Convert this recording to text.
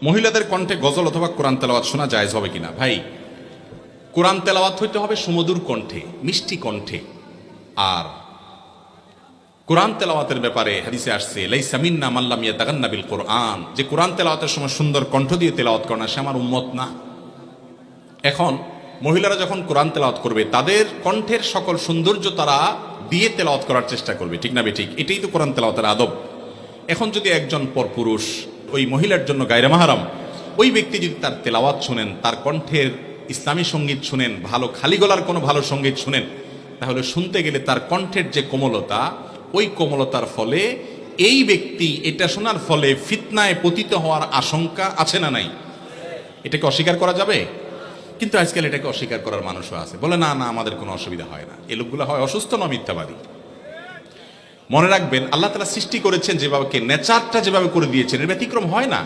মহিলাদের কণ্ঠে গজল অথবা কোরআন তেলাওয়াত শোনা জায়েজ হবে কিনা? ভাই, কোরআন তেলাওয়াত হইতে হবে সুমধুর কণ্ঠে, মিষ্টি কণ্ঠে। আর কোরআন তেলাওয়াতের ব্যাপারে হাদিসে আসছে, লাইসা মিন্না মান লাম ইয়াতাগান্না বিল কোরআন, যে কোরআন তেলাওয়াতের সময় সুন্দর কণ্ঠ দিয়ে তেলাওয়াত করে না, সে আমার উম্মত না। এখন মহিলারা যখন কোরআন তেলাওয়াত করবে, তাদের কণ্ঠের সকল সৌন্দর্য তারা দিয়ে তেলাওয়াত করার চেষ্টা করবে, ঠিক না বেঠিক? এটাই তো কোরআন তেলাওয়াতের আদব। এখন যদি একজন পরপুরুষ ওই মহিলার জন্য গায়রে মাহরাম, ওই ব্যক্তি যদি তার তেলাওয়াত শুনেন, তার কণ্ঠের ইসলামী সঙ্গীত শুনেন, ভালো খালি গলার কোনো ভালো সঙ্গীত শুনেন, তাহলে শুনতে গেলে তার কণ্ঠের যে কোমলতা, ওই কোমলতার ফলে এই ব্যক্তি এটা শোনার ফলে ফিতনায় পতিত হওয়ার আশঙ্কা আছে না নাই? এটাকে অস্বীকার করা যাবে? কিন্তু আজকাল এটাকে অস্বীকার করার মানুষও আছে, বলে না না আমাদের কোনো অসুবিধা হয় না। এই লোকগুলো হয় অসুস্থ না মিথ্যাবাদী। মনে রাখবেন, আল্লাহ তাআলা সৃষ্টি করেছেন যেভাবে, নেচারটা যেভাবে করে দিয়েছেন, এর ব্যতিক্রম হয় না।